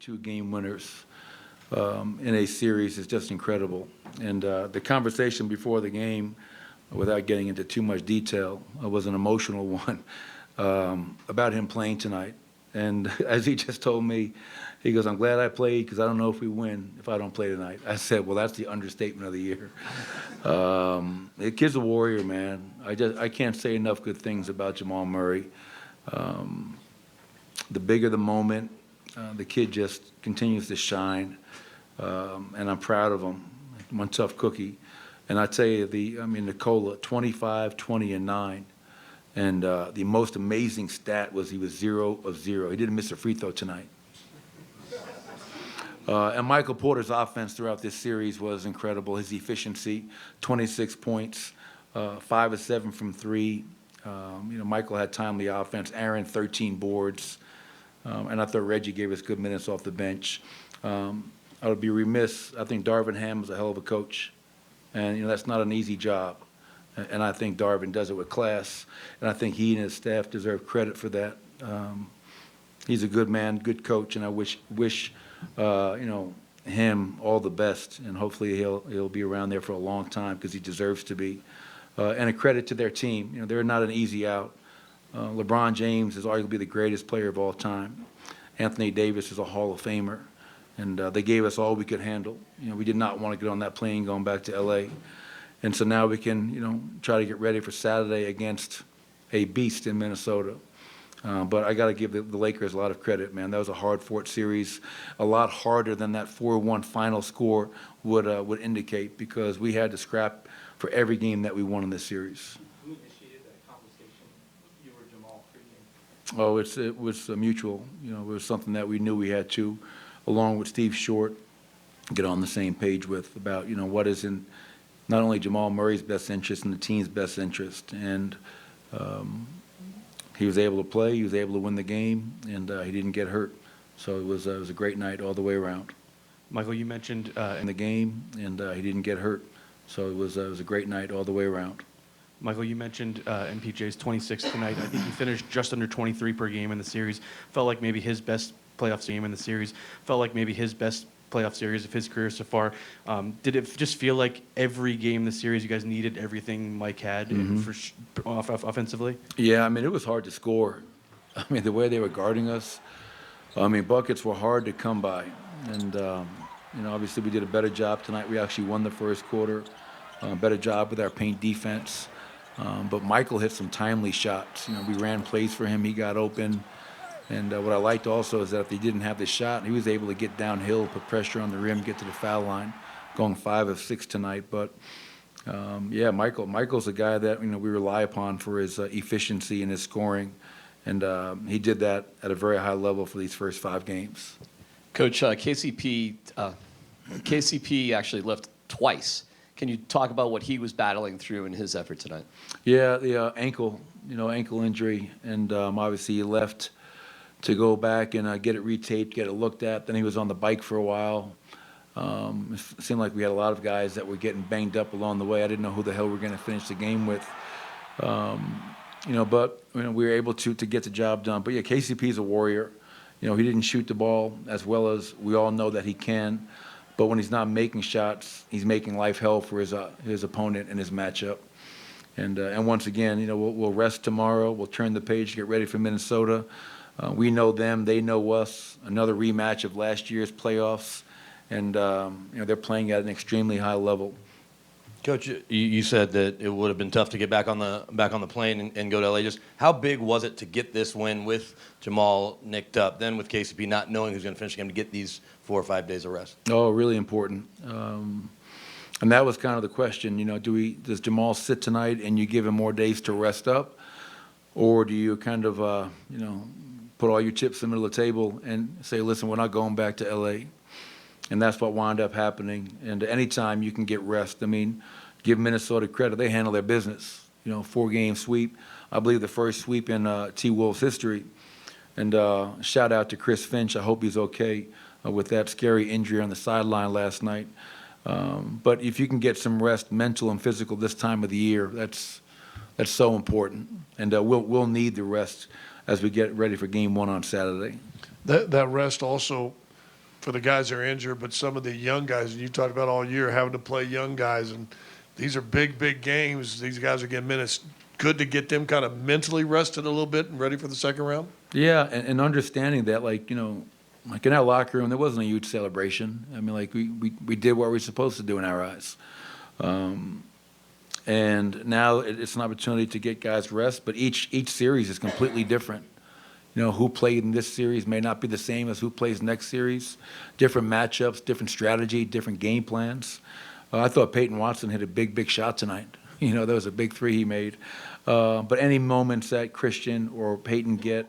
2 game winners in a series is just incredible. And the conversation before the game, without getting into too much detail, was an emotional one about him playing tonight. And as he just told me, he goes, "I'm glad I played because I don't know if we win if I don't play tonight." I said, "Well, that's the understatement of the year." The kid's a warrior, man. I can't say enough good things about Jamal Murray. The bigger the moment, the kid just continues to shine, and I'm proud of him. One tough cookie. And I tell you, Nicola, 25, 20, and 9. And the most amazing stat was he was 0 of 0. He didn't miss a free throw tonight. And Michael Porter's offense throughout this series was incredible. His efficiency, 26 points, 5 of 7 from 3. Michael had timely offense. Aaron, 13 boards. And I thought Reggie gave us good minutes off the bench. I would be remiss. I think Darvin Ham is a hell of a coach. And, that's not an easy job. And I think Darvin does it with class. And I think he and his staff deserve credit for that. He's a good man, good coach, and I wish him all the best. And hopefully he'll be around there for a long time because he deserves to be. And a credit to their team. They're not an easy out. LeBron James is arguably the greatest player of all time. Anthony Davis is a Hall of Famer. And they gave us all we could handle. We did not want to get on that plane going back to L.A. And so now we can, try to get ready for Saturday against a beast in Minnesota. But I got to give the Lakers a lot of credit, man. That was a hard-fought series, a lot harder than that 4-1 final score would indicate, because we had to scrap for every game that we won in this series. Who initiated that conversation, you or Jamal, pregame? Oh, it was mutual. It was something that we knew we had to, along with Steve Short, get on the same page with about, what is in not only Jamal Murray's best interest and the team's best interest. And he was able to play, he was able to win the game, and he didn't get hurt. So it was a great night all the way around. Michael, you mentioned in the game, and he didn't get hurt. So it was a great night all the way around. Michael, you mentioned MPJ's 26 tonight. I think he finished just under 23 per game in the series. Felt like maybe his best playoff game in the series. Felt like maybe his best playoff series of his career so far. Did it just feel like every game in the series you guys needed everything Mike had offensively? Yeah, it was hard to score. The way they were guarding us, buckets were hard to come by. And, obviously we did a better job tonight. We actually won the first quarter. Better job with our paint defense. But Michael hit some timely shots. We ran plays for him. He got open. And what I liked also is that if he didn't have the shot, he was able to get downhill, put pressure on the rim, get to the foul line, going 5 of 6 tonight. But, Michael's a guy that, we rely upon for his efficiency and his scoring. And he did that at a very high level for these first 5 games. Coach, KCP actually left twice. Can you talk about what he was battling through in his effort tonight? Yeah, the ankle injury. And obviously he left to go back and get it retaped, get it looked at. Then he was on the bike for a while. It seemed like we had a lot of guys that were getting banged up along the way. I didn't know who the hell we were going to finish the game with. But we were able to get the job done. But yeah, KCP's a warrior. He didn't shoot the ball as well as we all know that he can. But when he's not making shots, he's making life hell for his opponent and his matchup. And once again, we'll rest tomorrow. We'll turn the page, get ready for Minnesota. We know them, they know us. Another rematch of last year's playoffs, and they're playing at an extremely high level. Coach, you said that it would have been tough to get back on the plane and go to LA. Just how big was it to get this win with Jamal nicked up, then with KCP not knowing who's going to finish the game, to get these 4 or 5 days of rest? Oh, really important. And that was kind of the question. Does Jamal sit tonight and you give him more days to rest up, or do you kind of put all your chips in the middle of the table and say, listen, we're not going back to L.A.? And that's what wound up happening. And anytime you can get rest, give Minnesota credit. They handle their business. 4-game sweep. I believe the first sweep in T-Wolves history. And shout out to Chris Finch. I hope he's okay with that scary injury on the sideline last night. But if you can get some rest, mental and physical, this time of the year, that's so important. And we'll need the rest as we get ready for Game 1 on Saturday. That rest also for the guys that are injured, but some of the young guys, and you talked about all year having to play young guys, and these are big, big games. These guys are getting minutes. Good to get them kind of mentally rested a little bit and ready for the second round? Yeah, and understanding that, like, you know, like in our locker room, there wasn't a huge celebration. I mean, like, we did what we were supposed to do in our eyes. And now it's an opportunity to get guys rest, but each series is completely different. You know, who played in this series may not be the same as who plays next series. Different matchups, different strategy, different game plans. I thought Peyton Watson hit a big, big shot tonight. You know, that was a big three he made. But any moments that Christian or Peyton get,